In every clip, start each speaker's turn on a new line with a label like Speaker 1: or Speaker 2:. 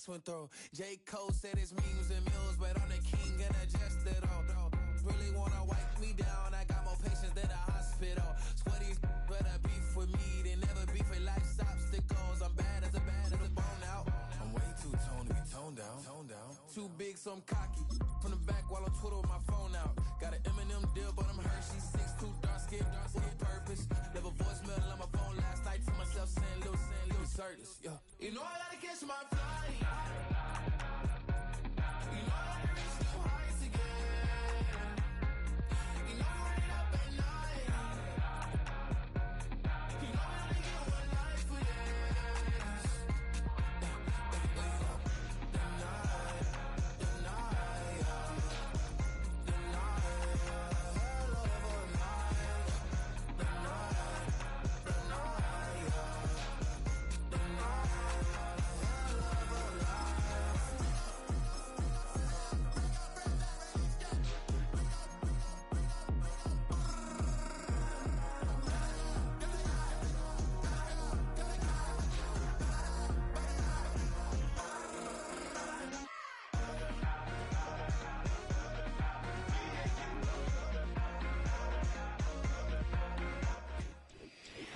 Speaker 1: went through. J. Cole said his memes and mills, but I'm the king and adjusted all. Really wanna wipe me down, I got more patience than a hospital. Sweaty better beef with me than never beef with life's obstacles. I'm bad as a bone out. I'm way too toned to be toned down. Too big, so I'm cocky. From the back while on Twitter with my phone out. Got an Eminem deal, but I'm Hershey. 6'2", dark skin, with a purpose. Never voicemail on my phone last night to myself saying Lil Curtis. Yeah. You know I gotta catch my flight. You know I gotta reach new heights again. You know I'm running up at night. You know I only get one life for this.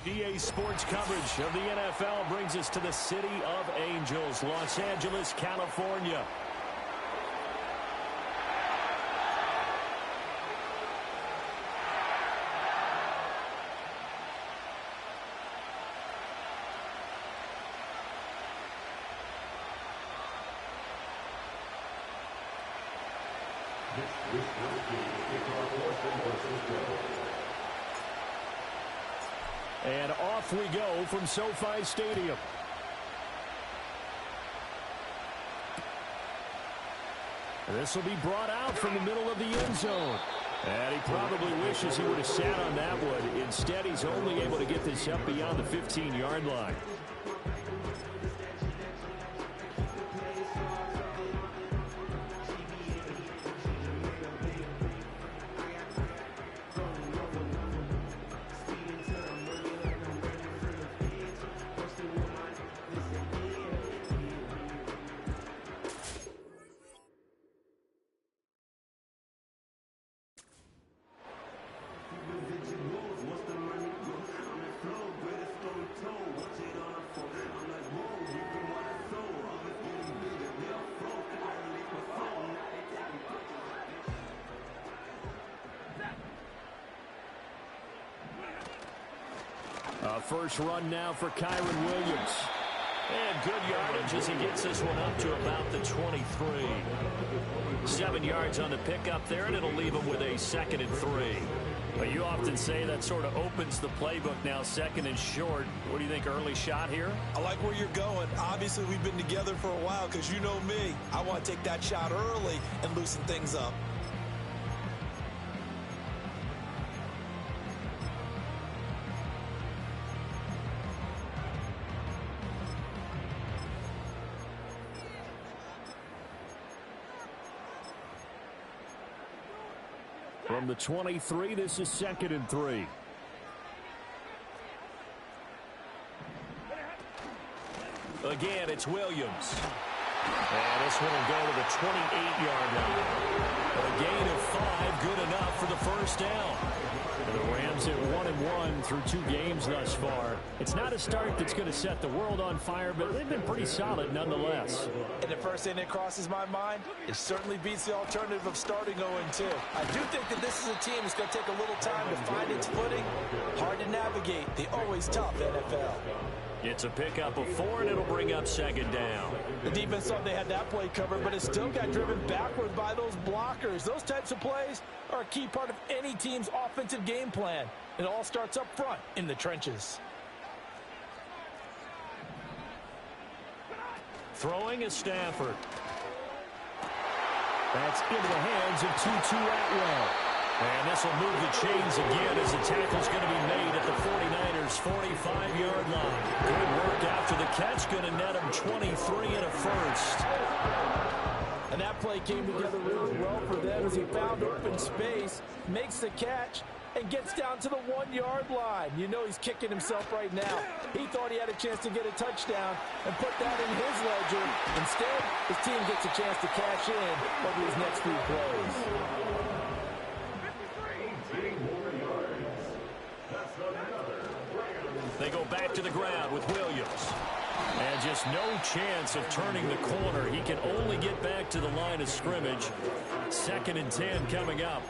Speaker 2: EA Sports coverage of the NFL brings us to the City of Angels, Los Angeles, California. And off we go from SoFi Stadium. This will be brought out from the middle of the end zone. And he probably wishes he would have sat on that one. Instead, he's only able to get this up beyond the 15-yard line. First run now for Kyren Williams. And good yardage as he gets this one up to about the 23. 7 yards on the pickup there, and it'll leave him with a 2nd and 3. But you often say that sort of opens the playbook now, 2nd and short. What do you think, early shot here?
Speaker 3: I like where you're going. Obviously, we've been together for a while because you know me. I want to take that shot early and loosen things up.
Speaker 2: From the 23, this is 2nd and 3. Again, it's Williams. And this one will go to the 28-yard line. A gain of 5, good enough for the first down. And the Rams at 1-1 through 2 games thus far. It's not a start that's going to set the world on fire, but they've been pretty solid nonetheless.
Speaker 3: And the first thing that crosses my mind, it certainly beats the alternative of starting 0-2. I do think that this is a team that's going to take a little time to find its footing. Hard to navigate the always tough NFL.
Speaker 2: It's a pickup of 4, and it'll bring up 2nd down.
Speaker 3: The defense thought they had that play covered, but it still got driven backward by those blockers. Those types of plays are a key part of any team's offensive game plan. It all starts up front in the trenches.
Speaker 2: Throwing is Stafford. That's into the hands of Tutu Atwell. And this will move the chains again as the tackle's going to be made at the 49ers' 45-yard line. Good work after the catch, going to net him 23 and a first.
Speaker 3: And that play came together really well for them as he found open space, makes the catch, and gets down to the 1-yard line. You know he's kicking himself right now. He thought he had a chance to get a touchdown and put that in his ledger. Instead, his team gets a chance to cash in over these next few plays.
Speaker 2: They go back to the ground with Williams. And just no chance of turning the corner. He can only get back to the line of scrimmage. 2nd and 10 coming up.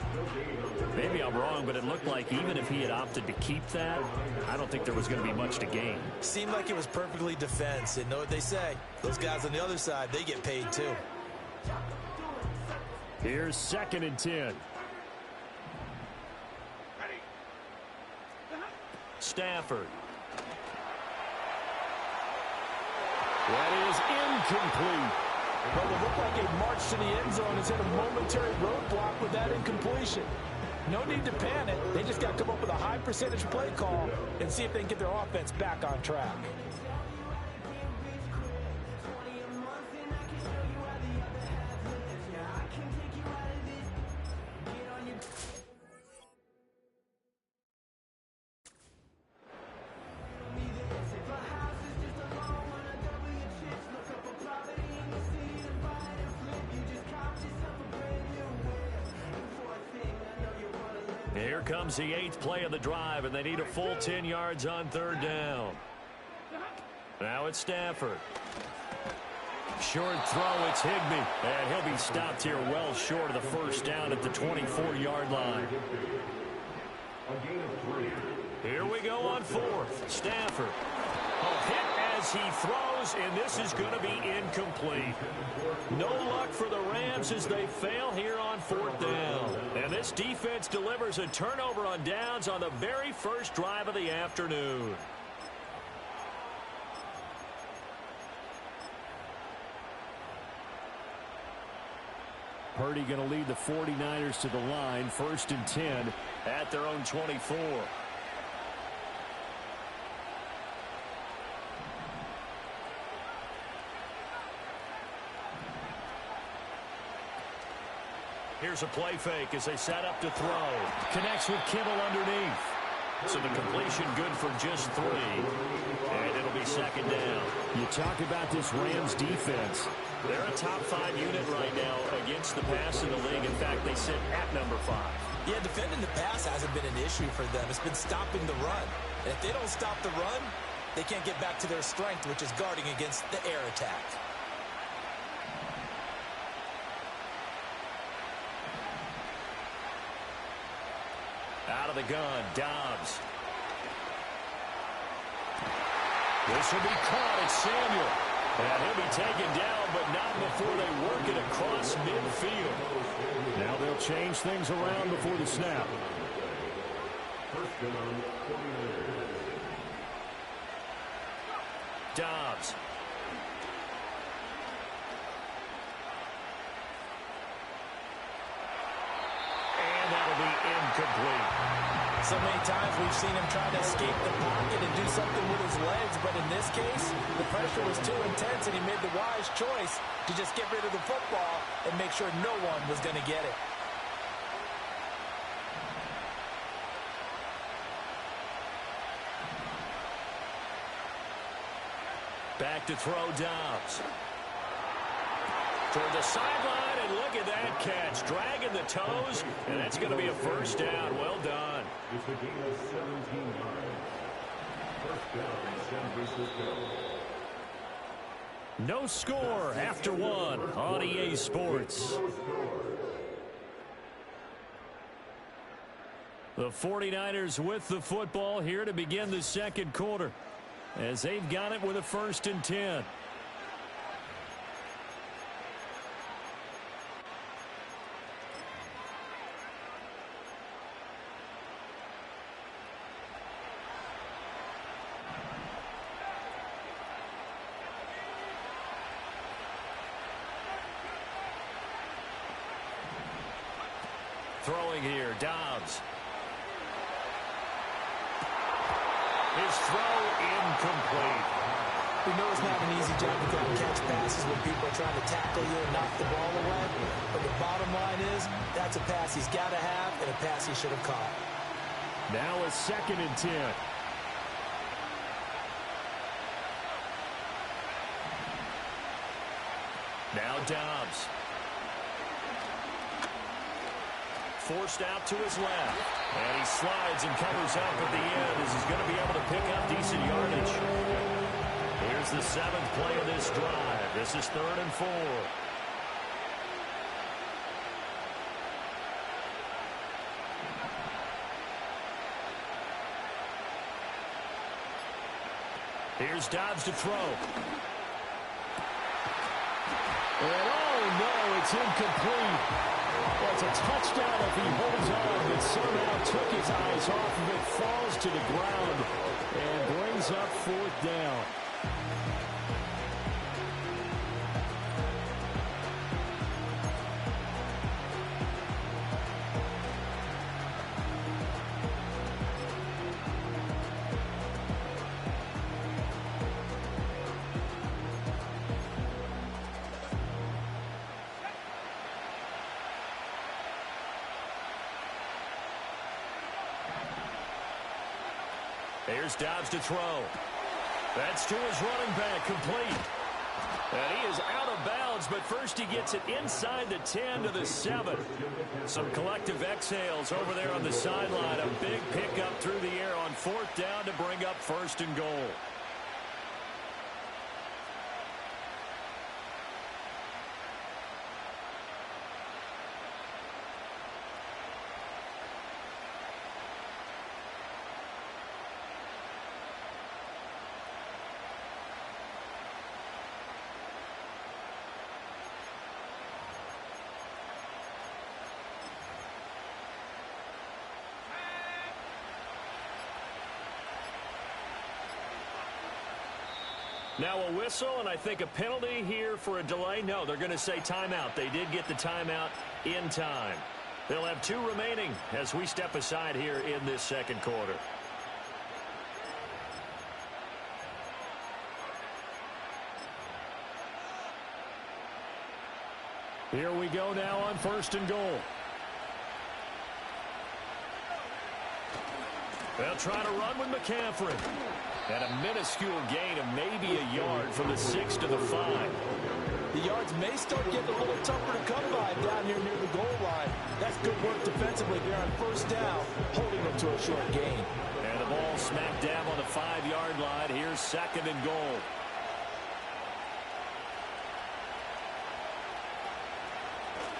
Speaker 2: Maybe I'm wrong, but it looked like even if he had opted to keep that, I don't think there was going to be much to gain.
Speaker 3: Seemed like it was perfectly defense. And know what they say? Those guys on the other side, they get paid too.
Speaker 2: Here's 2nd and 10. Stafford. That is incomplete.
Speaker 3: But it looked like a march to the end zone has hit a momentary roadblock with that incompletion. No need to panic. They just got to come up with a high percentage play call and see if they can get their offense back on track.
Speaker 2: Here comes the 8th play of the drive, and they need a full 10 yards on 3rd down. Now it's Stafford. Short throw, it's Higbee. And he'll be stopped here well short of the 1st down at the 24-yard line. Here we go on 4th. Stafford. A hit as he throws, and this is going to be incomplete. No luck for the Rams as they fail here on 4th down. And this defense delivers a turnover on downs on the very first drive of the afternoon. Purdy going to lead the 49ers to the line. 1st and 10 at their own 24. Here's a play fake as they set up to throw. Connects with Kittle underneath. So the completion good for just 3. And it'll be 2nd down. You talk about this Rams defense. They're a top 5 unit right now against the pass in the league. In fact, they sit at number 5.
Speaker 3: Yeah, defending the pass hasn't been an issue for them. It's been stopping the run. And if they don't stop the run, they can't get back to their strength, which is guarding against the air attack.
Speaker 2: Out of the gun, Dobbs. This will be caught. It's Samuel. And he'll be taken down, but not before they work it across midfield. Now they'll change things around before the snap. Dobbs. And that'll be incomplete.
Speaker 3: So many times we've seen him try to escape the pocket and do something with his legs, but in this case, the pressure was too intense and he made the wise choice to just get rid of the football and make sure no one was going to get it.
Speaker 2: Back to throw, Dobbs. Toward the sideline, and look at that catch. Dragging the toes, and that's going to be a 1st down. Well done.
Speaker 4: It's a gain of 17 yards. 1st down, San Francisco.
Speaker 2: No score after 1 on EA Sports. The 49ers with the football here to begin the 2nd quarter, as they've got it with a 1st and 10. Throwing here, Dobbs. His throw incomplete.
Speaker 3: We know it's not an easy job to go and catch passes when people are trying to tackle you and knock the ball away. But the bottom line is, that's a pass he's got to have and a pass he should have caught.
Speaker 2: Now a 2nd and 10. Now Dobbs. Forced out to his left. And he slides and covers up at the end as he's going to be able to pick up decent yardage. Here's the 7th play of this drive. This is 3rd and 4. Here's Dobbs to throw. And oh no, it's incomplete. Well, it's a touchdown if he holds on, but somehow took his eyes off of it, falls to the ground, and brings up 4th down. Here's Dobbs to throw. That's to his running back, complete. And he is out of bounds, but first he gets it inside the 10 to the 7. Some collective exhales over there on the sideline. A big pickup through the air on 4th down to bring up 1st and goal. Now a whistle, and I think a penalty here for a delay. No, they're going to say timeout. They did get the timeout in time. They'll have 2 remaining as we step aside here in this 2nd quarter. Here we go now on 1st and goal. They'll try to run with McCaffrey. And a minuscule gain of maybe a yard from the 6 to the 5.
Speaker 3: The yards may start getting a little tougher to come by down here near the goal line. That's good work defensively there on 1st down, holding them to a short gain.
Speaker 2: And the ball smack dab on the 5-yard line. Here's 2nd and goal.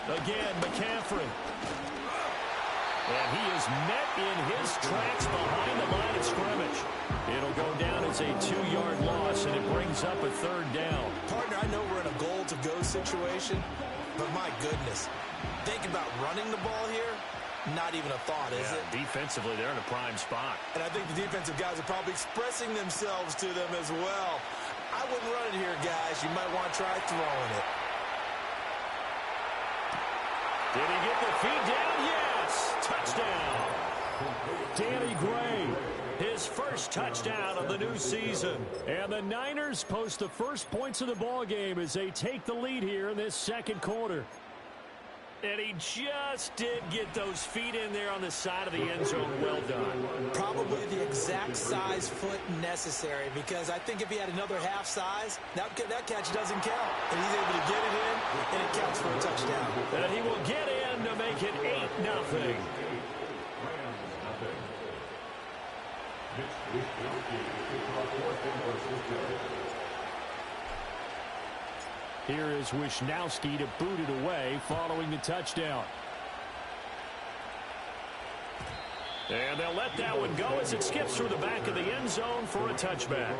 Speaker 2: Again, McCaffrey. And he is met in his tracks behind the line of scrimmage. It'll go down as a 2-yard loss, and it brings up a 3rd down.
Speaker 3: Partner, I know we're in a goal-to-go situation, but my goodness, think about running the ball here. Not even a thought, is it?
Speaker 2: Defensively, they're in a prime spot.
Speaker 3: And I think the defensive guys are probably expressing themselves to them as well. I wouldn't run it here, guys. You might want to try throwing it.
Speaker 2: Did he get the feet down? Yes! Touchdown! Danny Gray, his first touchdown of the new season. And the Niners post the first points of the ball game as they take the lead here in this 2nd quarter. And he just did get those feet in there on the side of the end zone. Well done.
Speaker 3: Probably the exact size foot necessary, because I think if he had another half size, that catch doesn't count. And he's able to get it in, and it counts for a touchdown.
Speaker 2: And he will get in to make it 8-0. Here is Wishnowski to boot it away following the touchdown. And they'll let that one go as it skips through the back of the end zone for a touchback.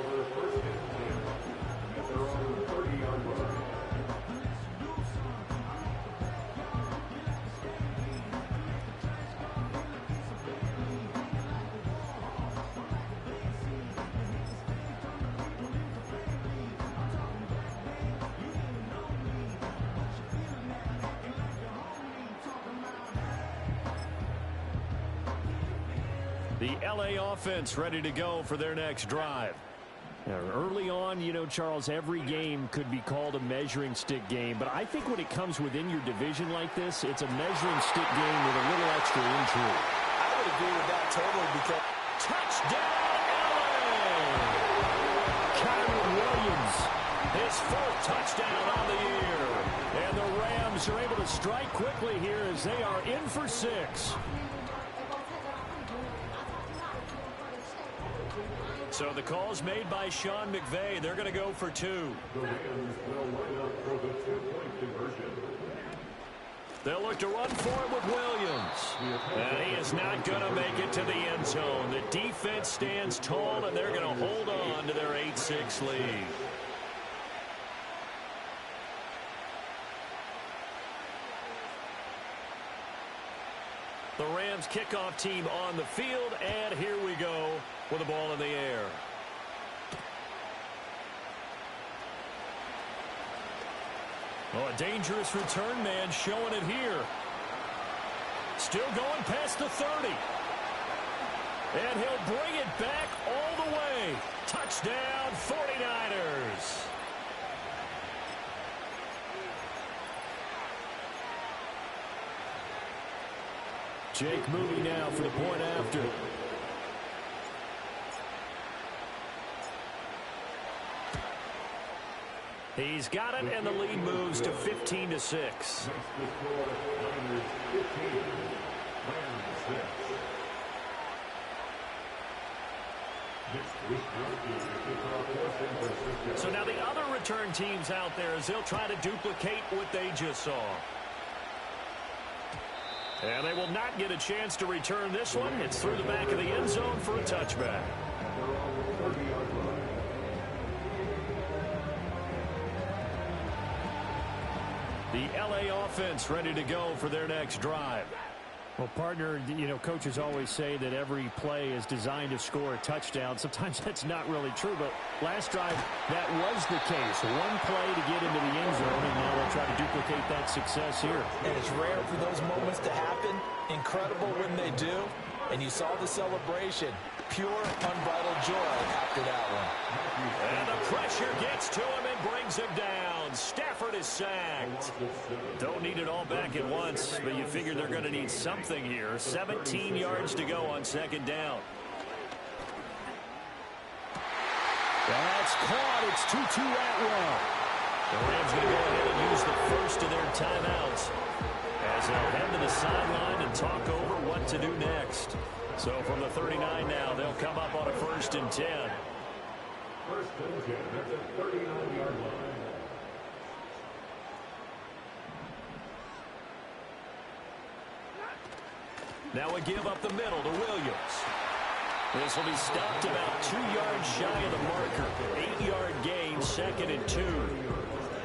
Speaker 2: The LA offense ready to go for their next drive. Now, early on, you know, Charles, every game could be called a measuring stick game, but I think when it comes within your division like this, it's a measuring stick game with a little extra intrigue.
Speaker 3: I would agree with that totally because...
Speaker 2: Touchdown, LA! Kyren Williams, his 4th touchdown on the year. And the Rams are able to strike quickly here as they are in for 6. So the call's made by Sean McVay. They're going to go for 2.
Speaker 4: The Rams will line up for the 2-point conversion.
Speaker 2: They'll look to run for it with Williams. And he is not going to make it to the end zone. The defense stands tall, and they're going to hold on to their 8-6 lead. The Rams kickoff team on the field, and here we go with the ball in the air. Oh, a dangerous return man showing it here. Still going past the 30. And he'll bring it back all the way. Touchdown, 49ers. Jake Moody now for the point after. He's got it, and the lead moves to 15-6. So now the other return teams out there as they'll try to duplicate what they just saw. And they will not get a chance to return this one. It's through the back of the end zone for a touchback. The LA offense ready to go for their next drive. Well, partner, you know, coaches always say that every play is designed to score a touchdown. Sometimes that's not really true, but last drive, that was the case. One play to get into the end zone, and now they'll try to duplicate that success here.
Speaker 3: And it's rare for those moments to happen. Incredible when they do. And you saw the celebration. Pure, unbridled joy after that one.
Speaker 2: And the pressure gets to him and brings him down. Stafford is sacked. Don't need it all back at once, but you figure they're going to need something here. 17 yards to go on 2nd down. That's caught. It's Tutu Atwell. The Rams going to go ahead and use the first of their timeouts as they'll head to the sideline and talk over what to do next. So from the 39 now, they'll come up on a 1st and 10.
Speaker 4: 1st and 10 at the 39-yard line.
Speaker 2: Now a give up the middle to Williams. This will be stopped about 2 yards shy of the marker. 8-yard gain, 2nd and 2.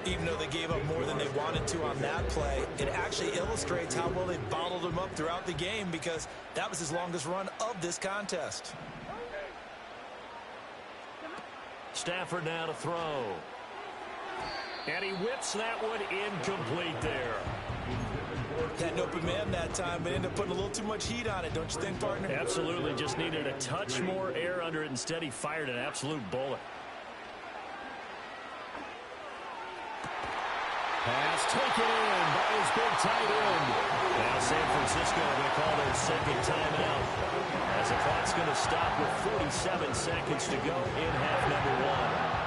Speaker 3: Even though they gave up more than they wanted to on that play, it actually illustrates how well they bottled him up throughout the game because that was his longest run of this contest.
Speaker 2: Stafford now to throw. And he whips that one incomplete there.
Speaker 3: Had an open man that time, but ended up putting a little too much heat on it, don't you think, partner?
Speaker 2: Absolutely. Just needed a touch more air under it. Instead, he fired an absolute bullet. Pass taken in by his big tight end. Now San Francisco going to call their 2nd timeout as the clock's going to stop with 47 seconds to go in half number 1.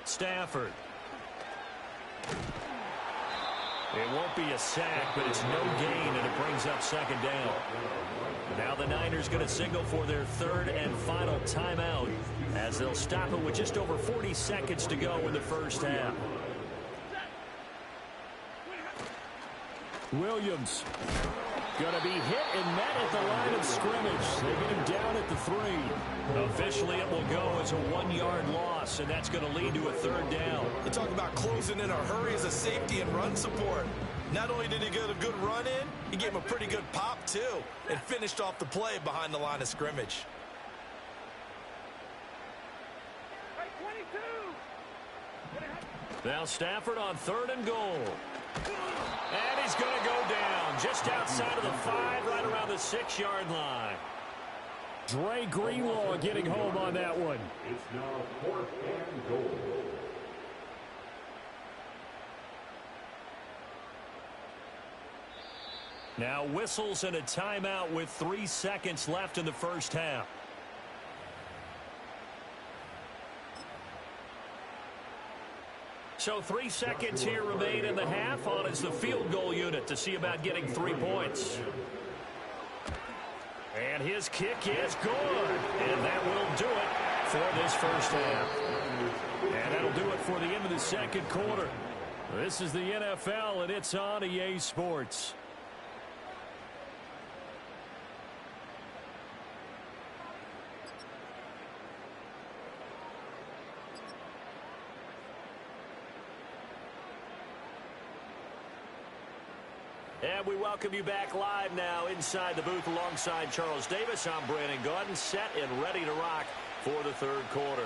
Speaker 2: Stafford. It won't be a sack, but it's no gain, and it brings up 2nd down. Now the Niners going to signal for their 3rd and final timeout as they'll stop it with just over 40 seconds to go in the 1st half. Williams going to be hit and met at the line of scrimmage. They get him down at the 3. Officially, it will go as a 1-yard loss, and that's going to lead to a 3rd down.
Speaker 3: You talk about closing in a hurry as a safety and run support. Not only did he get a good run in, he gave him a pretty good pop, too, and finished off the play behind the line of scrimmage.
Speaker 2: Now Stafford on 3rd and goal. And he's going to go down just outside of the 5, right around the 6-yard line. Dre Greenlaw getting home on that one.
Speaker 4: It's now 4th and goal.
Speaker 2: Now whistles and a timeout with 3 seconds left in the first half. So 3 seconds here remain in the half. On is the field goal unit to see about getting 3 points. And his kick is good. And that will do it for this first half. And that'll do it for the end of the second quarter. This is the NFL, and it's on EA Sports. And we welcome you back live now inside the booth alongside Charles Davis. I'm Brandon Gaudin, set and ready to rock for the third quarter.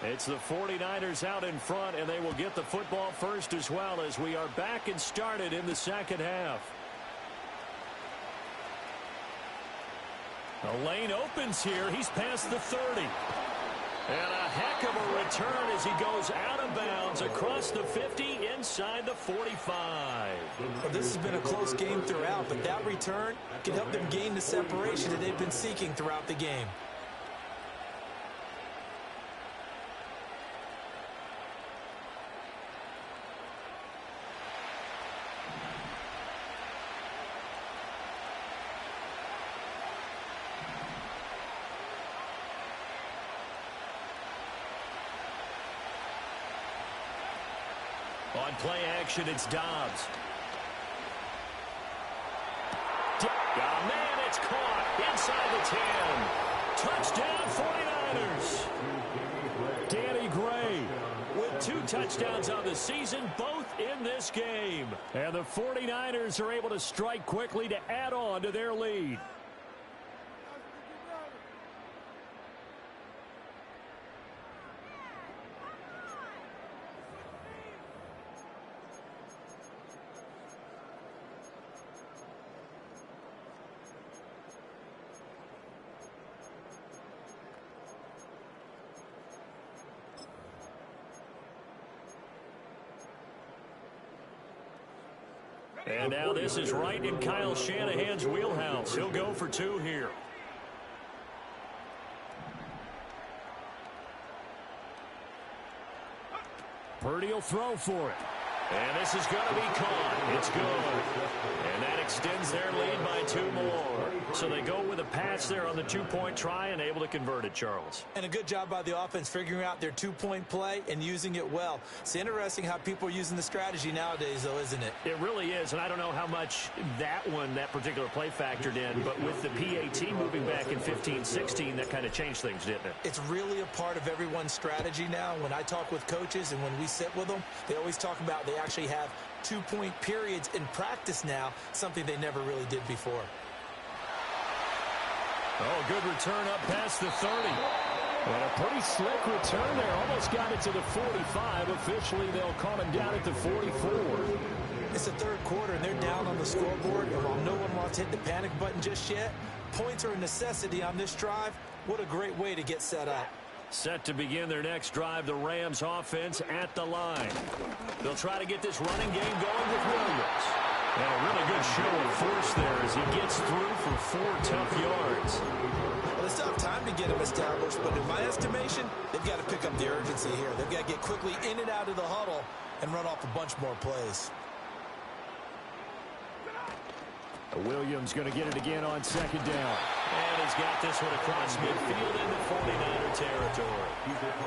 Speaker 2: It's the 49ers out in front, and they will get the football first as well as we are back and started in the second half. The lane opens here. He's past the 30. And a heck of a return as he goes out of bounds across the 50 inside the 45.
Speaker 3: Well, this has been a close game throughout, but that return can help them gain the separation that they've been seeking throughout the game.
Speaker 2: On play action, it's Dobbs. Oh, man, it's caught inside the 10. Touchdown, 49ers. Danny Gray with 2 touchdowns on the season, both in this game. And the 49ers are able to strike quickly to add on to their lead. And now this is right in Kyle Shanahan's wheelhouse. He'll go for 2 here. Purdy will throw for it. And this is going to be caught. It's good. And that extends their lead by 2 more. So they go with a pass there on the 2-point try and able to convert it, Charles.
Speaker 3: And a good job by the offense figuring out their 2-point play and using it well. It's interesting how people are using the strategy nowadays, though, isn't it?
Speaker 2: It really is, and I don't know how much that particular play factored in, but with the PAT moving back in 15-16, that kind of changed things, didn't it?
Speaker 3: It's really a part of everyone's strategy now. When I talk with coaches and when we sit with them, they always talk about they actually have 2-point periods in practice now, something they never really did before.
Speaker 2: Oh, good return up past the 30. And a pretty slick return there. Almost got it to the 45. Officially, they'll call him down at the 44.
Speaker 3: It's the third quarter, and they're down on the scoreboard. And while no one wants to hit the panic button just yet, points are a necessity on this drive. What a great way to get set up.
Speaker 2: Set to begin their next drive, the Rams offense at the line. They'll try to get this running game going with Williams. And a really good show of force there as he gets through for 4 tough yards.
Speaker 3: Well, they still have time to get him established, but in my estimation, they've got to pick up the urgency here. They've got to get quickly in and out of the huddle and run off a bunch more plays.
Speaker 2: Williams going to get it again on second down. And he's got this one across midfield into 49er territory.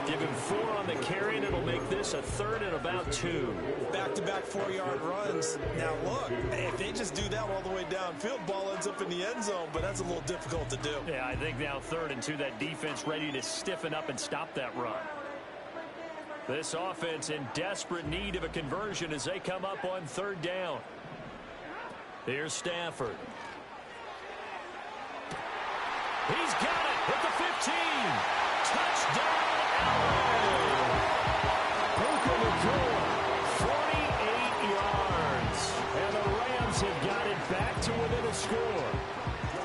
Speaker 2: Give him 4 on the carry, and it'll make this a 3rd and about 2.
Speaker 3: Back-to-back 4-yard runs. Now, look, if they just do that all the way downfield, ball ends up in the end zone, but that's a little difficult to do.
Speaker 2: Yeah, I think now 3rd and 2, that defense ready to stiffen up and stop that run. This offense in desperate need of a conversion as they come up on 3rd down. Here's Stafford. He's got it at the 15. Touchdown, LA. Puka Nacua, 48 yards. And the Rams have got it back to within a score.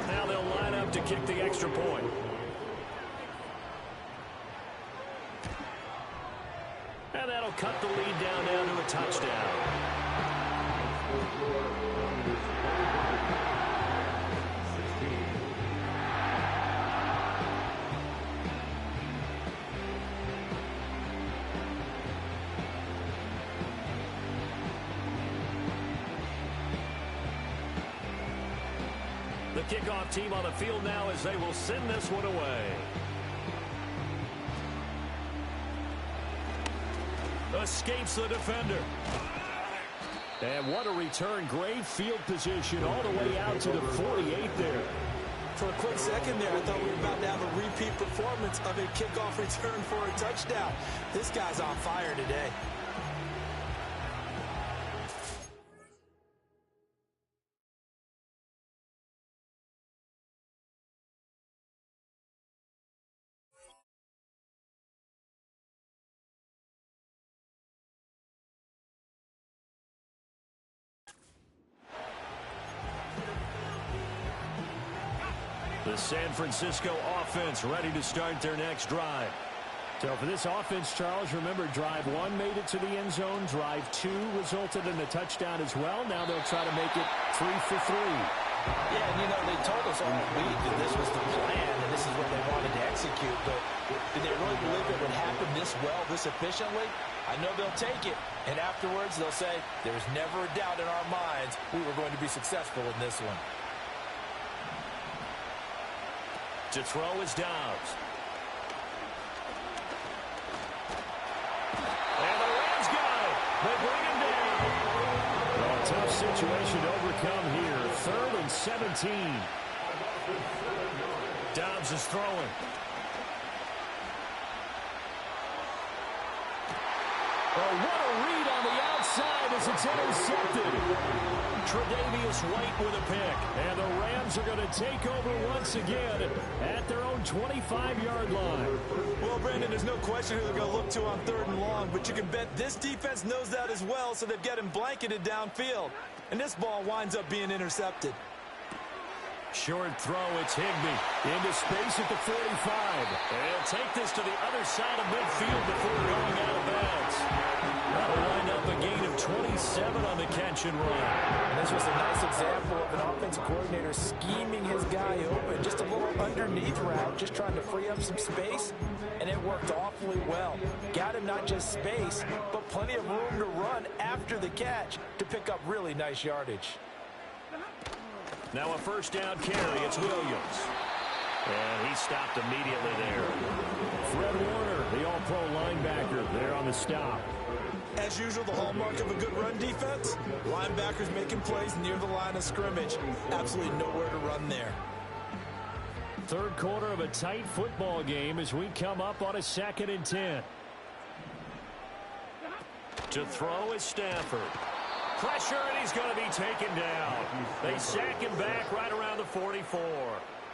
Speaker 2: Now they'll line up to kick the extra point. And that'll cut the lead down now to a touchdown. The kickoff team on the field now as they will send this one away. Escapes the defender. And what a return. Great field position all the way out to the 48 there.
Speaker 3: For a quick second there, I thought we were about to have a repeat performance of a kickoff return for a touchdown. This guy's on fire today.
Speaker 2: The San Francisco offense ready to start their next drive.
Speaker 5: So for this offense, Charles, remember drive 1 made it to the end zone. Drive 2 resulted in a touchdown as well. Now they'll try to make it 3 for 3.
Speaker 3: Yeah, and they told us all week that this was the plan and this is what they wanted to execute. But did they really believe it would happen this well, this efficiently? I know they'll take it. And afterwards, they'll say, there's never a doubt in our minds we were going to be successful in this one.
Speaker 2: To throw is Dobbs. And the Rams got it. They bring him down.
Speaker 5: Well, a tough situation to overcome here. 3rd and 17.
Speaker 2: Dobbs is throwing.
Speaker 5: Oh, what a read on the outside as it's intercepted.
Speaker 2: Tre'Davious White with a pick.
Speaker 5: And the Rams are going to take over once again at their own 25-yard line.
Speaker 3: Well, Brandon, there's no question who they're going to look to on 3rd and long, but you can bet this defense knows that as well, so they've got him blanketed downfield. And this ball winds up being intercepted.
Speaker 2: Short throw, it's Higbee.
Speaker 5: Into space at the 45.
Speaker 2: They'll take this to the other side of midfield before going out of bounds. That'll wind up a gain of 27 on the catch and run.
Speaker 3: And this was a nice example of an offensive coordinator scheming his guy open. Just a little underneath route, just trying to free up some space, and it worked awfully well. Got him not just space, but plenty of room to run after the catch to pick up really nice yardage.
Speaker 2: Now a first down carry, it's Williams. And he stopped immediately there.
Speaker 5: Fred Warner, the all-pro linebacker, there on the stop.
Speaker 3: As usual, the hallmark of a good run defense, linebackers making plays near the line of scrimmage. Absolutely nowhere to run there.
Speaker 5: 3rd quarter of a tight football game as we come up on a 2nd and 10.
Speaker 2: To throw is Stafford. Pressure, and he's going to be taken down. They sack him back right around the 44.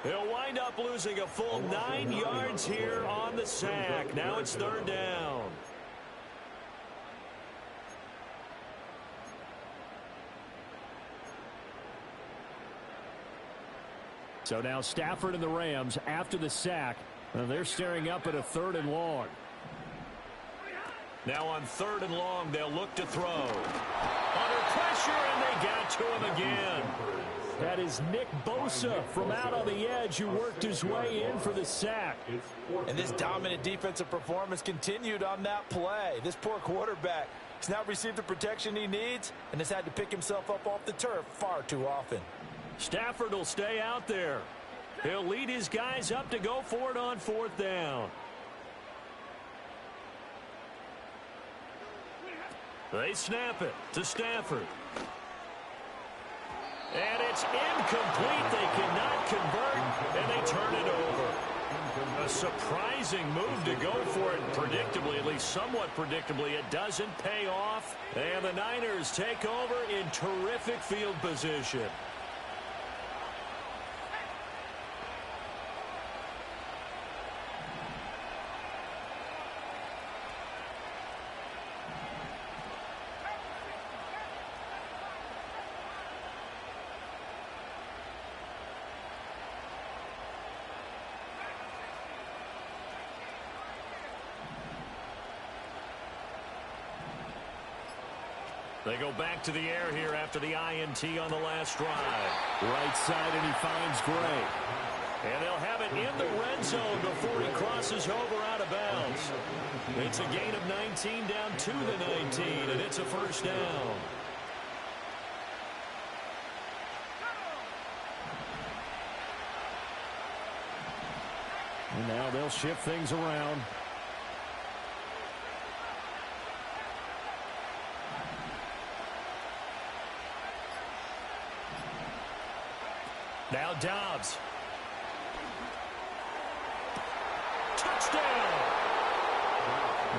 Speaker 2: He'll wind up losing a full 9 yards here on the sack. Now it's 3rd down.
Speaker 5: So now Stafford and the Rams after the sack. They're staring up at a 3rd and long.
Speaker 2: Now on 3rd and long, they'll look to throw. Under pressure, and they got to him again.
Speaker 5: That is Nick Bosa from out on the edge who worked his way in for the sack.
Speaker 3: And this dominant defensive performance continued on that play. This poor quarterback has now received the protection he needs and has had to pick himself up off the turf far too often.
Speaker 2: Stafford will stay out there. He'll lead his guys up to go for it on 4th down. They snap it to Stafford. And it's incomplete. They cannot convert, and they turn it over. A surprising move to go for it. Predictably, at least somewhat predictably, it doesn't pay off. And the Niners take over in terrific field position. They go back to the air here after the INT on the last drive.
Speaker 5: Right side, and he finds Gray.
Speaker 2: And they'll have it in the red zone before he crosses over out of bounds. It's a gain of 19 down to the 19, and it's a first down.
Speaker 5: And now they'll shift things around.
Speaker 2: Now Dobbs. Touchdown!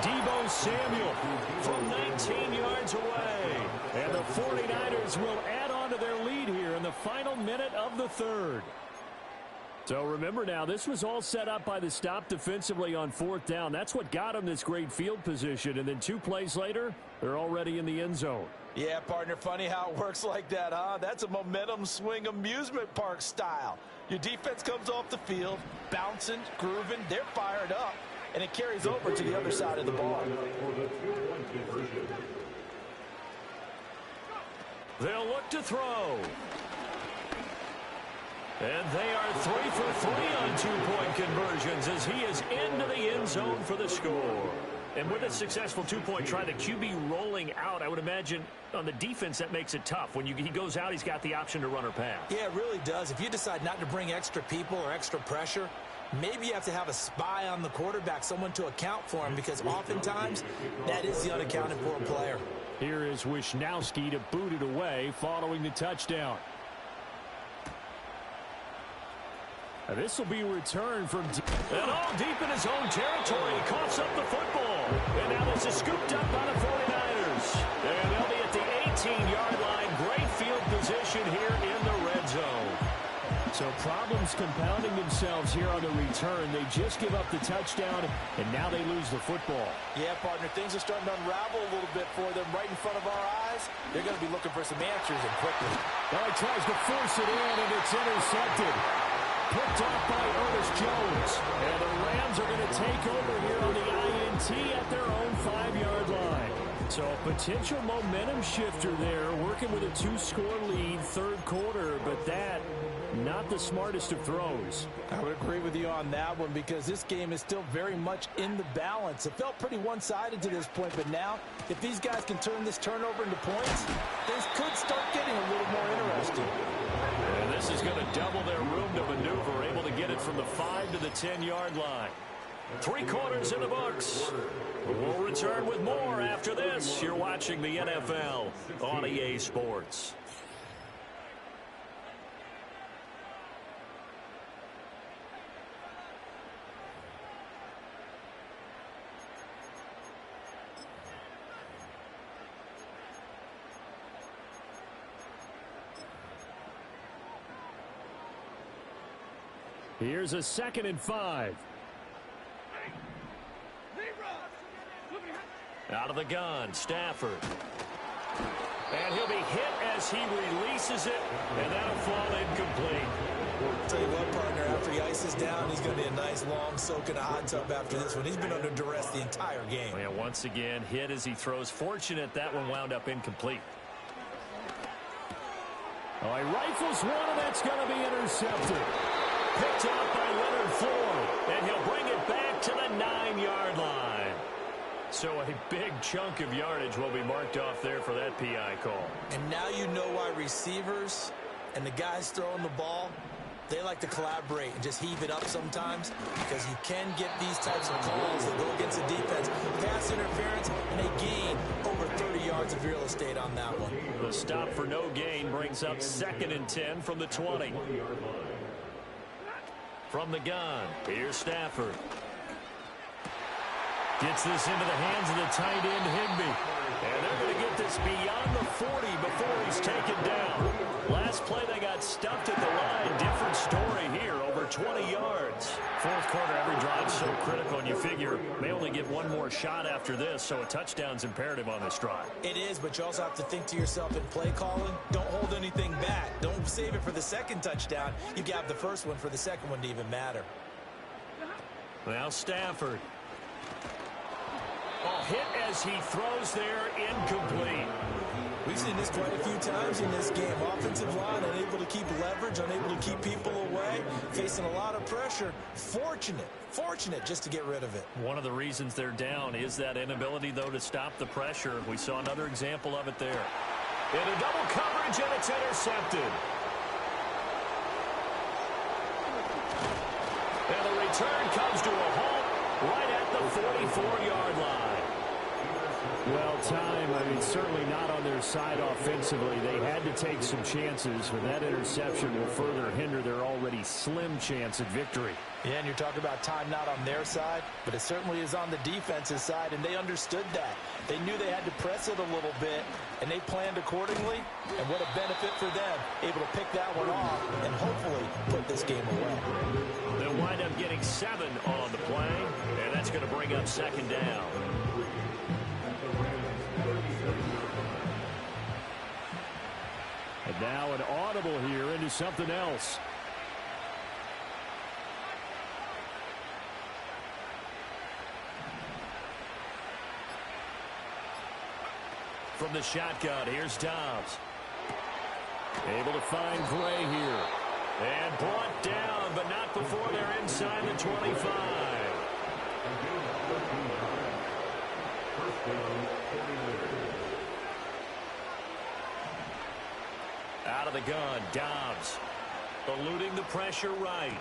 Speaker 2: Deebo Samuel from 19 yards away. And the 49ers will add on to their lead here in the final minute of the third. So remember now, this was all set up by the stop defensively on fourth down. That's what got them this great field position. And then 2 plays later, they're already in the end zone.
Speaker 3: Yeah, partner, funny how it works like that, huh? That's a momentum swing amusement park style. Your defense comes off the field, bouncing, grooving, they're fired up, and it carries over to the other side of the ball.
Speaker 2: They'll look to throw. And they are 3 for 3 on 2-point conversions as he is into the end zone for the score. And with a successful 2-point try, the QB rolling out, I would imagine on the defense that makes it tough. When he goes out, he's got the option to run or pass.
Speaker 3: Yeah, it really does. If you decide not to bring extra people or extra pressure, maybe you have to have a spy on the quarterback, someone to account for him, because oftentimes that is the unaccounted for player.
Speaker 5: Here is Wisnowski to boot it away following the touchdown. And this will be a return from
Speaker 2: and all deep in his own territory. He coughs up the football. And now this is scooped up by the 49ers. And they'll be at the 18-yard line. Great field position here in the red zone.
Speaker 5: So problems compounding themselves here on the return. They just give up the touchdown, and now they lose the football.
Speaker 3: Yeah, partner, things are starting to unravel a little bit for them right in front of our eyes. They're going to be looking for some answers, and quickly.
Speaker 5: Well, he tries to force it in, and it's intercepted. Picked off by Ernest Jones. And the Rams are going to take over here on the INT at their own 5-yard line. So a potential momentum shifter there, working with a 2-score lead, third quarter, but that, not the smartest of throws.
Speaker 3: I would agree with you on that one because this game is still very much in the balance. It felt pretty one-sided to this point, but now, if these guys can turn this turnover into points, things could start getting a little more interesting.
Speaker 2: And this is going to double their room to maneuver, able to get it from the 5 to the 10-yard line. 3 quarters in the books. We'll return with more after this. You're watching the NFL on EA Sports.
Speaker 5: Here's a 2nd and 5.
Speaker 2: Out of the gun, Stafford. And he'll be hit as he releases it, and that'll fall incomplete.
Speaker 3: I'll tell you what, partner, after he ices down, he's going to be a nice long soak in a hot tub after this one. He's been under duress the entire game.
Speaker 2: Yeah, once again, hit as he throws. Fortunate that one wound up incomplete.
Speaker 5: Oh, he rifles one, and that's going to be intercepted.
Speaker 2: Picked up by Leonard Floyd, and he'll bring it back to the 9-yard line. So a big chunk of yardage will be marked off there for that PI call.
Speaker 3: And now you know why receivers and the guys throwing the ball, they like to collaborate and just heave it up sometimes, because you can get these types of calls that go against the defense. Pass interference, and they gain over 30 yards of real estate on that one.
Speaker 2: The stop for no gain brings up 2nd and 10 from the 20. From the gun, here's Stafford. Gets this into the hands of the tight end, Higbee. And they're going to get this beyond the 40 before he's taken down. Last play, they got stuffed at the line. Different story here, over 20 yards. Fourth quarter, every drive so critical, and you figure may only get one more shot after this, so a touchdown's imperative on this drive.
Speaker 3: It is, but you also have to think to yourself in play calling, don't hold anything back. Don't save it for the second touchdown. You have the first one for the second one to even matter.
Speaker 2: Now Stafford. Hit as he throws there, incomplete.
Speaker 3: We've seen this quite a few times in this game. Offensive line unable to keep leverage, unable to keep people away, facing a lot of pressure. Fortunate just to get rid of it.
Speaker 2: One of the reasons they're down is that inability, though, to stop the pressure. We saw another example of it there. In a double coverage, and it's intercepted. And the return comes to a halt right at the 44-yard line.
Speaker 5: Well, certainly not on their side offensively. They had to take some chances, but that interception will further hinder their already slim chance at victory.
Speaker 3: Yeah, and you're talking about time not on their side, but it certainly is on the defensive side, and they understood that. They knew they had to press it a little bit, and they planned accordingly, and what a benefit for them, able to pick that one off and hopefully put this game away.
Speaker 2: They'll wind up getting 7 on the play, and that's going to bring up second down.
Speaker 5: And now an audible here into something else.
Speaker 2: From the shotgun, here's Dobbs.
Speaker 5: Able to find Gray here.
Speaker 2: And brought down, but not before they're inside the 25. Out of the gun, Dobbs. Eluding the pressure right.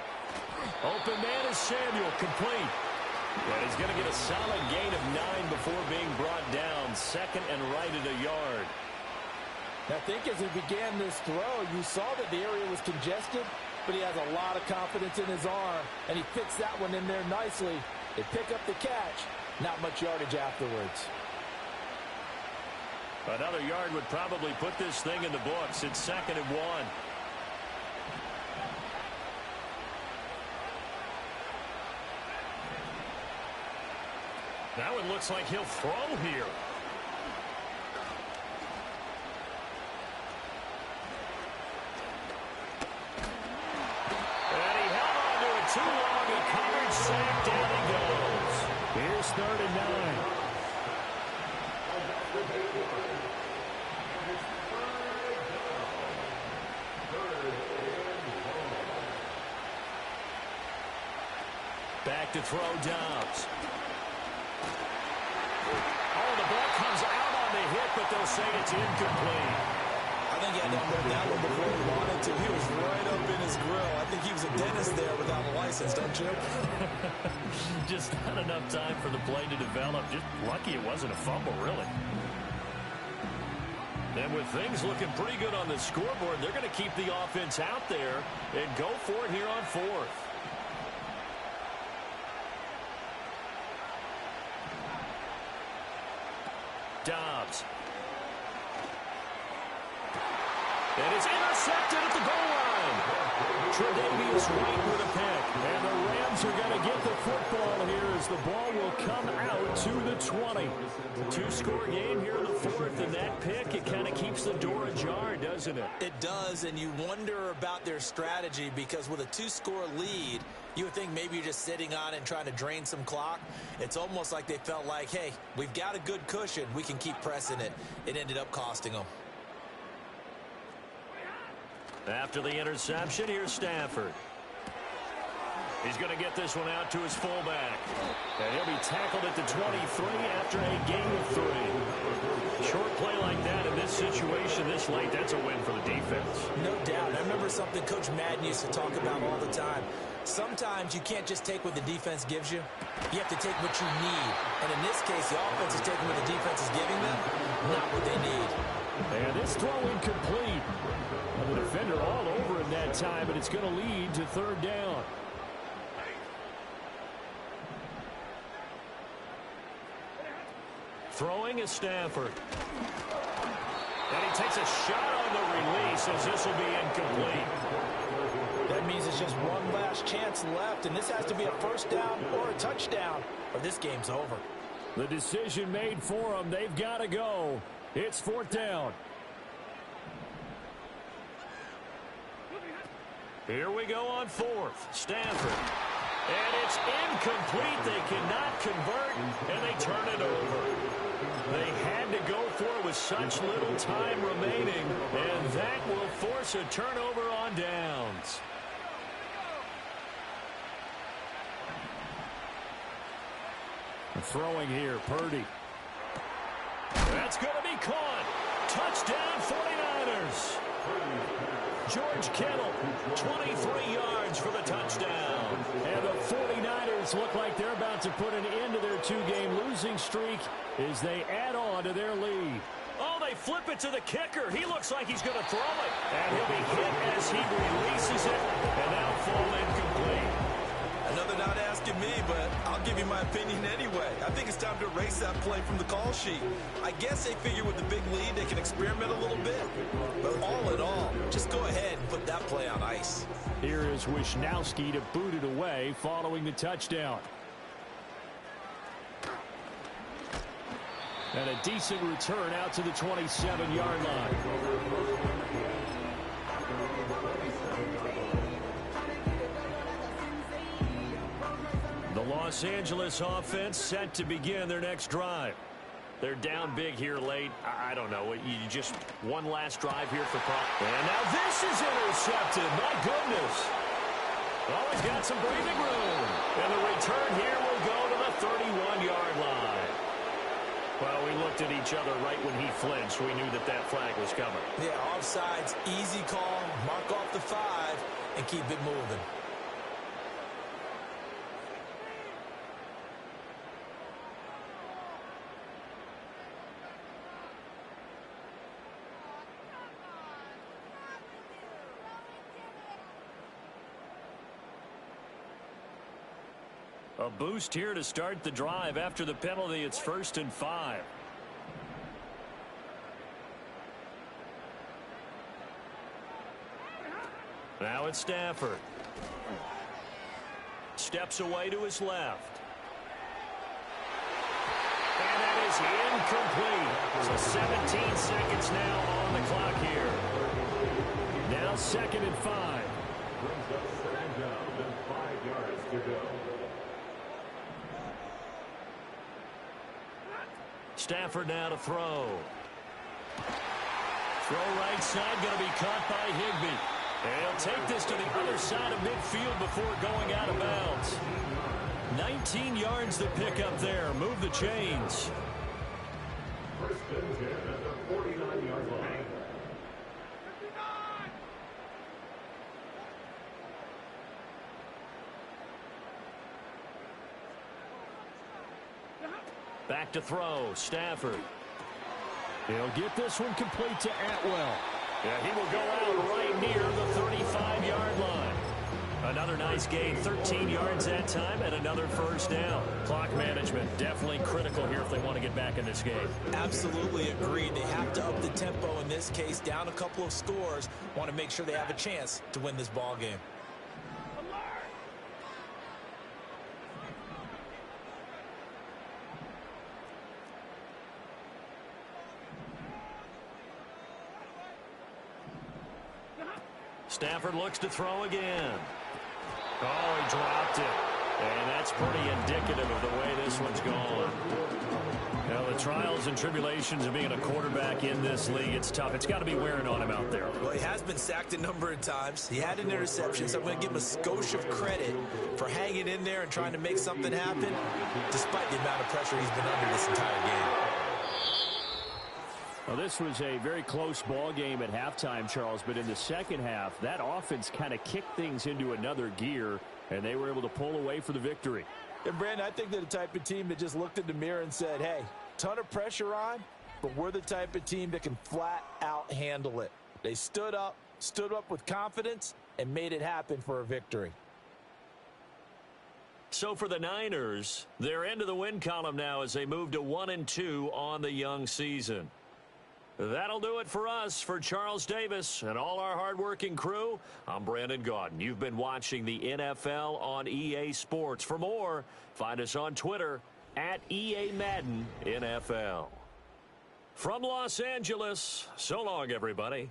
Speaker 2: Open man is Samuel, complete. And he's going to get a solid gain of 9 before being brought down. Second and right at a yard.
Speaker 3: I think as he began this throw, you saw that the area was congested, but he has a lot of confidence in his arm, and he fits that one in there nicely. They pick up the catch, not much yardage afterwards.
Speaker 2: Another yard would probably put this thing in the books. It's 2nd and 1. Now it looks like he'll throw here. And he held on to it too long. A coverage sack, down he goes.
Speaker 5: Here's 3rd and 9.
Speaker 2: Back to throw, Dobbs. Oh, the ball comes out on the hit, but they'll say it's incomplete.
Speaker 3: I think he had to unload that one before he wanted to. He was right up in his grill. I think he was a dentist there without a license, don't you?
Speaker 2: Just not enough time for the play to develop. Just lucky it wasn't a fumble, really. And with things looking pretty good on the scoreboard, they're going to keep the offense out there and go for it here on 4th. Dobbs. And it's intercepted at the goal line. Tre'Davious White with a pick.
Speaker 5: And the Rams are going to get the football here as the ball will come out to the 20.
Speaker 2: 2-score game here in the 4th, and that pick, it kind of keeps the door ajar, doesn't it?
Speaker 3: It does, and you wonder about their strategy because with a 2-score lead, you would think maybe you're just sitting on it and trying to drain some clock. It's almost like they felt like, hey, we've got a good cushion. We can keep pressing it. It ended up costing them.
Speaker 2: After the interception, here's Stafford. He's going to get this one out to his fullback.
Speaker 5: And he'll be tackled at the 23 after a gain of 3.
Speaker 2: Short play like that in this situation this late, that's a win for the defense.
Speaker 3: No doubt. I remember something Coach Madden used to talk about all the time. Sometimes you can't just take what the defense gives you. You have to take what you need. And in this case, the offense is taking what the defense is giving them, not what they need.
Speaker 5: And this throw incomplete. The defender all over him that time, but it's going to lead to 3rd down.
Speaker 2: Throwing is Stafford. And he takes a shot on the release as this will be incomplete.
Speaker 3: That means it's just one last chance left, and this has to be a 1st down or a touchdown, or this game's over.
Speaker 5: The decision made for them. They've got to go. It's 4th down.
Speaker 2: Here we go on 4th. Stafford. And it's incomplete. They cannot convert, and they turn it over. They had to go for it with such little time remaining, and that will force a turnover on downs.
Speaker 5: Throwing here, Purdy.
Speaker 2: That's going to be caught. Touchdown, 49ers. George Kittle, 23 yards for the touchdown.
Speaker 5: And the 49ers look like they're about to put an end to their two-game losing streak as they add on to their lead.
Speaker 2: Oh, they flip it to the kicker. He looks like he's going to throw it. And he'll be hit as he releases it. And now fall incomplete.
Speaker 3: Another not asking me, but I'll give you my opinion anyway. I think it's time to erase that play from the call sheet. I guess they figure with the big lead they can experiment a little bit. But all in all, just go ahead and put that play on ice.
Speaker 5: Here is Wisnowski to boot it away following the touchdown. And a decent return out to the 27-yard line. The Los Angeles offense set to begin their next drive.
Speaker 2: They're down big here late. I don't know. You just one last drive here for Prop. And now this is intercepted. My goodness. Oh, he's got some breathing room. And the return here will go to the 31-yard line. Well, we looked at each other right when he flinched. We knew that that flag was coming.
Speaker 3: Yeah, offsides, easy call. Mark off the 5 and keep it moving.
Speaker 2: A boost here to start the drive. After the penalty, it's 1st and 5. Now it's Stafford. Steps away to his left. And that is incomplete. So 17 seconds now on the clock here.
Speaker 5: Now 2nd and 5.
Speaker 4: Brings up 2nd down and 5 yards to go.
Speaker 2: Stafford now to throw. Throw right side, going to be caught by Higbee. And he'll take this to the other side of midfield before going out of bounds. 19 yards to pick up there. Move the chains.
Speaker 4: 1st and 10 at the 49-yard line.
Speaker 2: Back to throw. Stafford.
Speaker 5: He'll get this one complete to Atwell.
Speaker 2: Yeah, he will go out right near the 35-yard line. Another nice gain, 13 yards that time, and another 1st down. Clock management, definitely critical here if they want to get back in this game.
Speaker 3: Absolutely agreed. They have to up the tempo in this case, down a couple of scores. Want to make sure they have a chance to win this ball game.
Speaker 2: Stafford looks to throw again. Oh, he dropped it. And that's pretty indicative of the way this one's gone. Now, the trials and tribulations of being a quarterback in this league, it's tough. It's got to be wearing on him out there.
Speaker 3: Well, he has been sacked a number of times. He had an interception, so I'm going to give him a skosh of credit for hanging in there and trying to make something happen, despite the amount of pressure he's been under this entire game.
Speaker 5: Well, this was a very close ball game at halftime, Charles, but in the second half, that offense kind of kicked things into another gear, and they were able to pull away for the victory.
Speaker 3: And, Brandon, I think they're the type of team that just looked in the mirror and said, hey, ton of pressure on, but we're the type of team that can flat out handle it. They stood up with confidence, and made it happen for a victory.
Speaker 2: So for the Niners, they're into the win column now as they move to 1-2 on the young season. That'll do it for us. For Charles Davis and all our hardworking crew, I'm Brandon Gaudin. You've been watching the NFL on EA Sports. For more, find us on Twitter at EA Madden NFL. From Los Angeles, so long, everybody.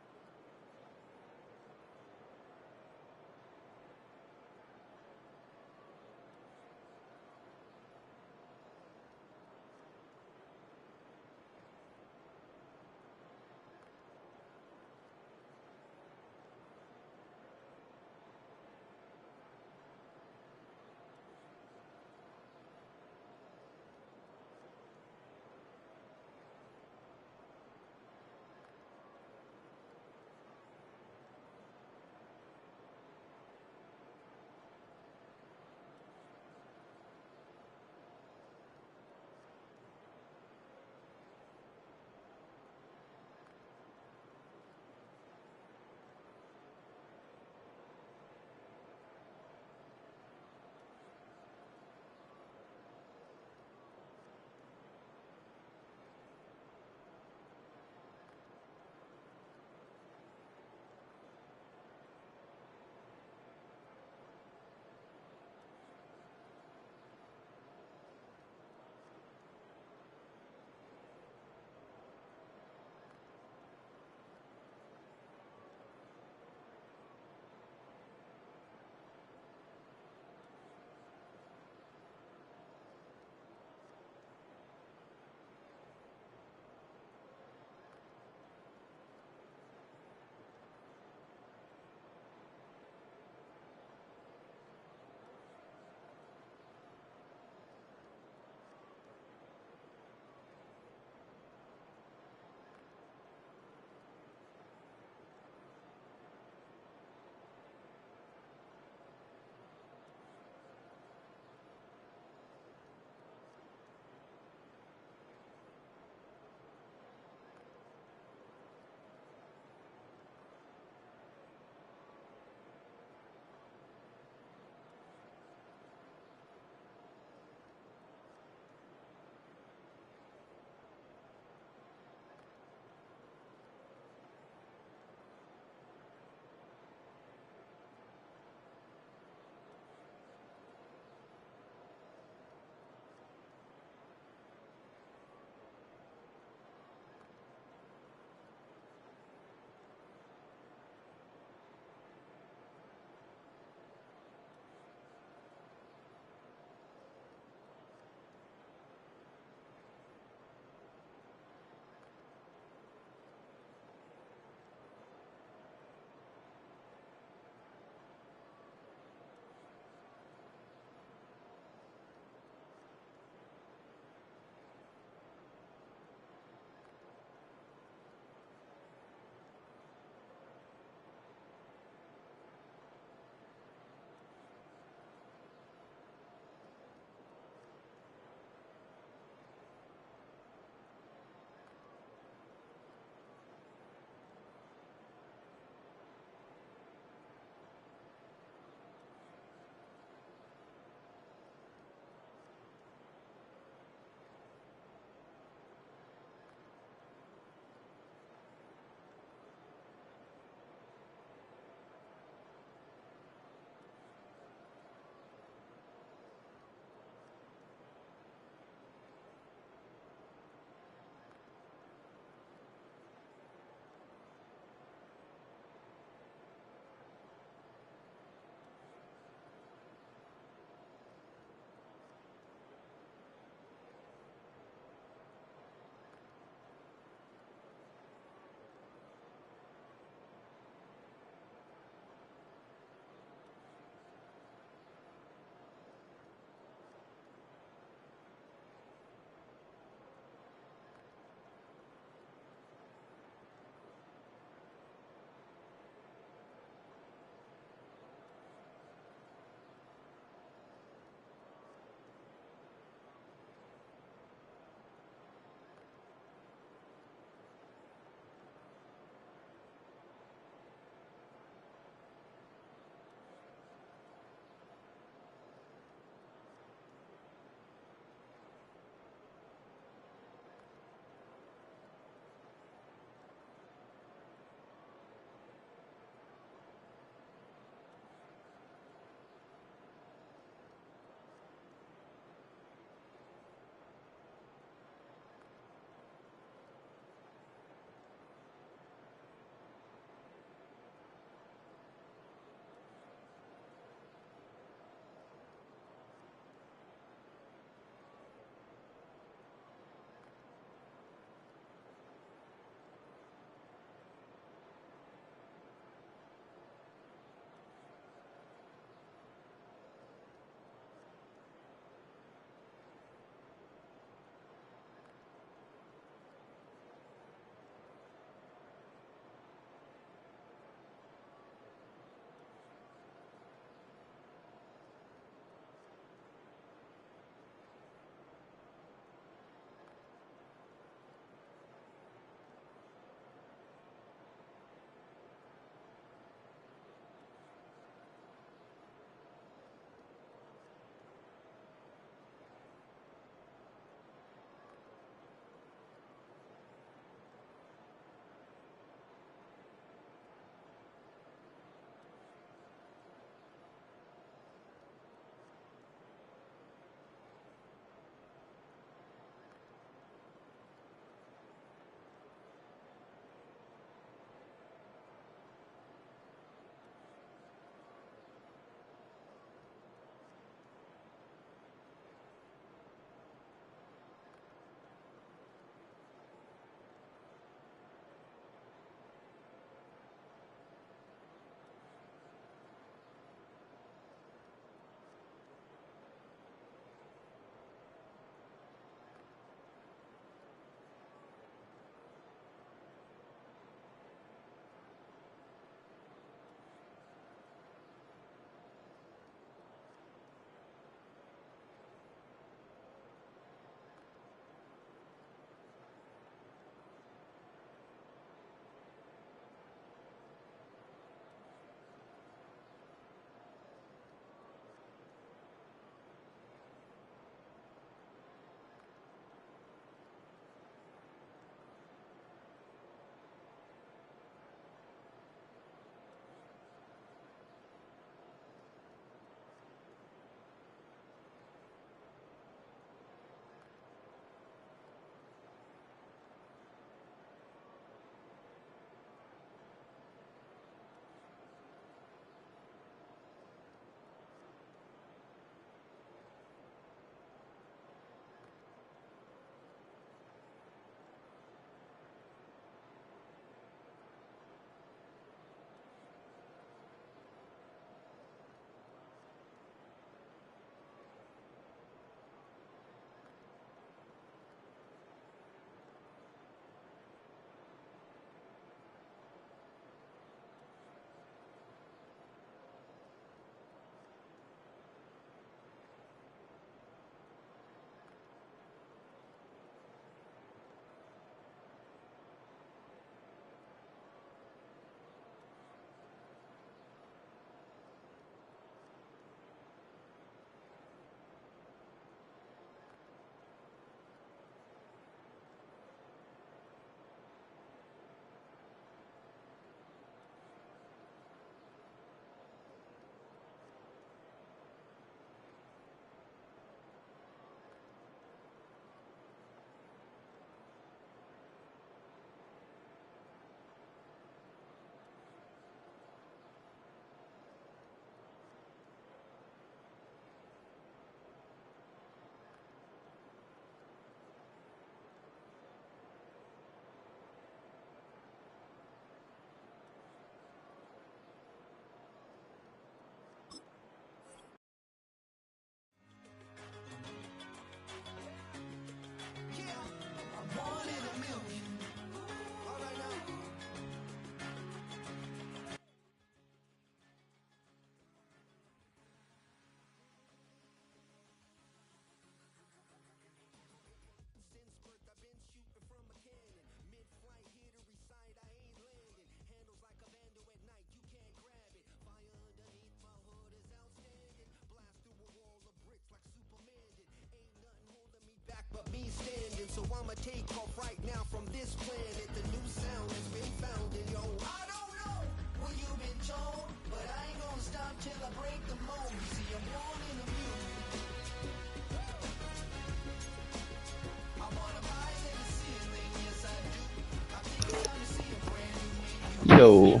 Speaker 6: Yo.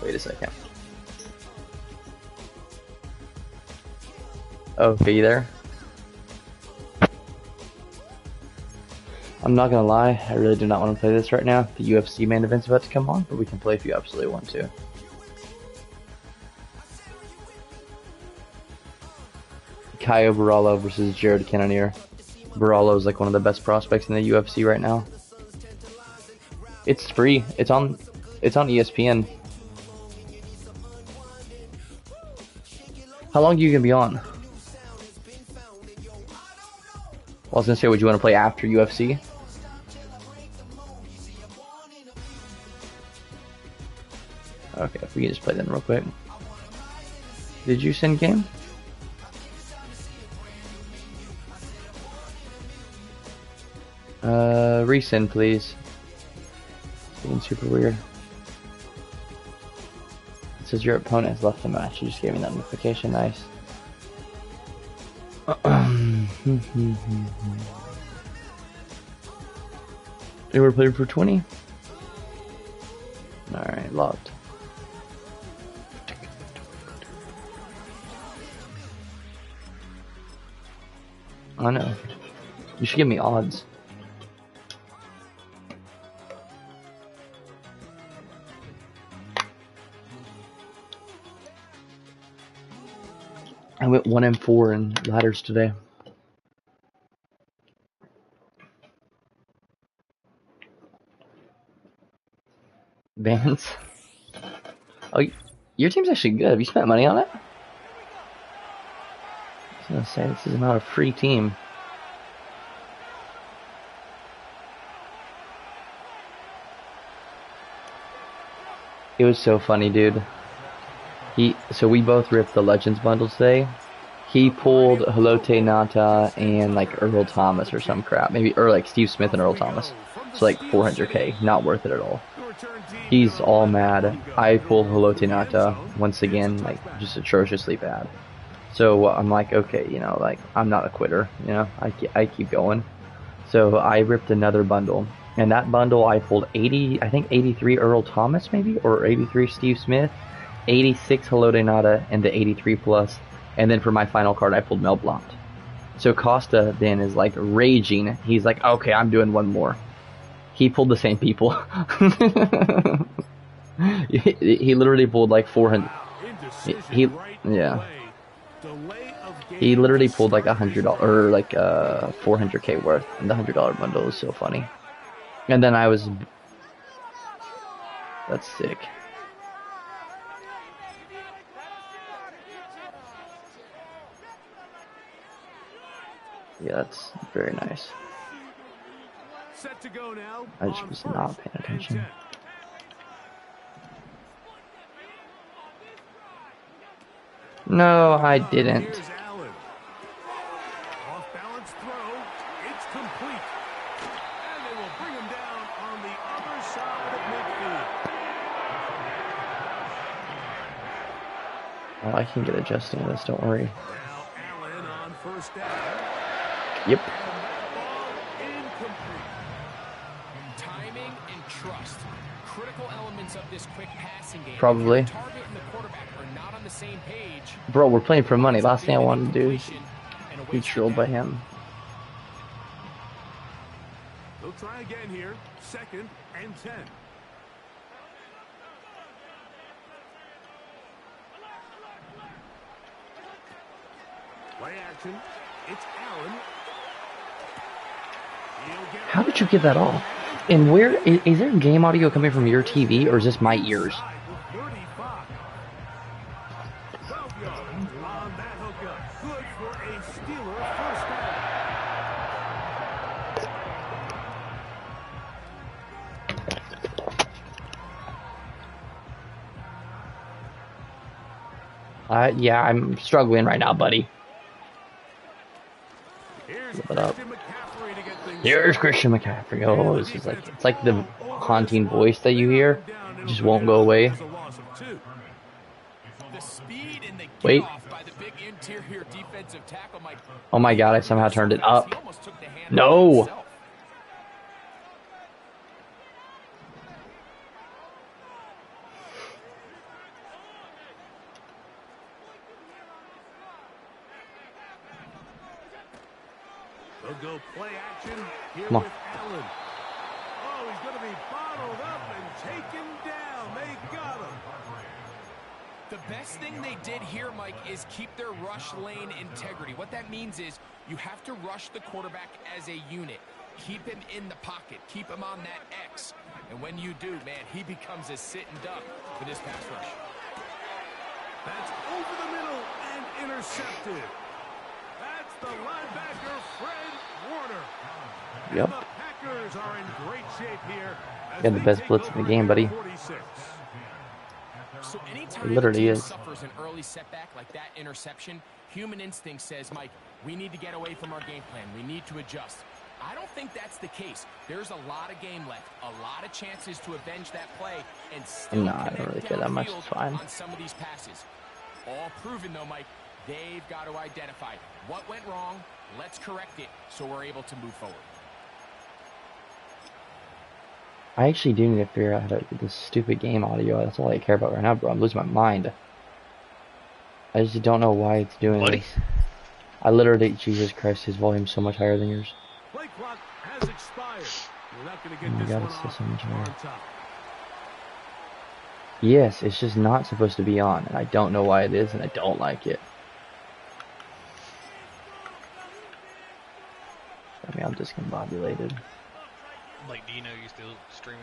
Speaker 6: Wait a second. Okay, you there? I'm not gonna lie, I really do not want to play this right now. The UFC main event's about to come on, but we can play if you absolutely want to. Caio Borralho versus Jared Cannonier. Borralho is like one of the best prospects in the UFC right now. It's free. It's on ESPN. How long are you gonna be on? Well, I was gonna say, would you want to play after UFC? Okay, if we can just play then real quick. Did you send game? Resend, please. It's being super weird. It says your opponent has left the match. You just gave me that notification. Nice. You were playing for 20? Alright, locked. I know. You should give me odds. I went 1-4 in ladders today. Vans? Oh, your team's actually good. Have you spent money on it? I was gonna say, this is not a free team. It was so funny, dude. So we both ripped the Legends bundles today. He pulled Haloti Ngata and like Earl Thomas or some crap. Maybe, or like Steve Smith and Earl Thomas. So like 400k. Not worth it at all. He's all mad. I pulled Haloti Ngata once again, like just atrociously bad. So I'm like, okay, you know, like I'm not a quitter, you know, I keep going. So I ripped another bundle, and that bundle I pulled 83 Earl Thomas maybe, or 83 Steve Smith, 86 Haloti Ngata, and the 83 plus, and then for my final card I pulled Mel Blount. So Costa then is like raging. He's like, okay, I'm doing one more. He pulled the same people. he literally pulled like 400. Yeah. He literally pulled like $100 or like 400k worth, and the $100 bundle is so funny. And then I was, that's sick. Yeah, that's very nice. I just was not paying attention. No, I didn't.
Speaker 5: Off balance throw, it's complete. And they will bring him down on the other side of midfield.
Speaker 6: Oh, I can get adjusting to this, don't worry.
Speaker 5: Now Allen on first down.
Speaker 6: Yep.
Speaker 7: Timing and trust, critical elements of this quick passing game.
Speaker 6: Probably.
Speaker 7: The target and the quarterback are not on the same page.
Speaker 6: Bro, we're playing for money. Last thing I wanted to do is be trolled by him.
Speaker 5: They'll try again here. 2nd and 10. Play action. It's Allen.
Speaker 6: How did you get that off? And where is there game audio coming from your TV, or is this my ears? Yeah, I'm struggling right now, buddy. Give it up. Here's Christian McCaffrey. Oh, this is like, it's like the haunting voice that you hear. It just won't go away. Wait. Oh my god, I somehow turned it up. No!
Speaker 4: They'll go play action here
Speaker 6: Come on.
Speaker 4: with Allen. Oh, he's going to be bottled up and taken down. They got him.
Speaker 7: The best thing they did here, Mike, is keep their rush lane integrity. What that means is you have to rush the quarterback as a unit. Keep him in the pocket. Keep him on that X. And when you do, man, he becomes a sitting duck for this pass rush.
Speaker 4: That's over the middle and intercepted. That's the linebacker, Fred Warner.
Speaker 6: Yep.
Speaker 4: And the Packers are in great shape here.
Speaker 6: Got the best blitz in the game, buddy.
Speaker 4: 46.
Speaker 7: So anytime
Speaker 6: It literally
Speaker 7: the team
Speaker 6: is.
Speaker 7: suffers an early setback like that interception, human instinct says, Mike, we need to get away from our game plan. We need to adjust. I don't think that's the case. There's a lot of game left, a lot of chances to avenge that play, and still
Speaker 6: No, I don't really care that much. It's fine.
Speaker 7: on some of these passes. All proven, though, Mike. They've got to identify what went wrong. Let's correct it so we're able to move forward.
Speaker 6: I actually do need to figure out how to get this stupid game audio. That's all I care about right now, bro. I'm losing my mind. I just don't know why it's doing this. I literally, Jesus Christ, his volume's so much higher than yours.
Speaker 4: Play clock has expired. We're not going to
Speaker 6: Oh
Speaker 4: get
Speaker 6: my
Speaker 4: this
Speaker 6: God,
Speaker 4: one
Speaker 6: it's still
Speaker 4: off
Speaker 6: so much higher.
Speaker 4: on top.
Speaker 6: Yes, it's just not supposed to be on, and I don't know why it is, and I don't like it. I mean, I'm discombobulated.
Speaker 8: Like, do you know you're still streaming?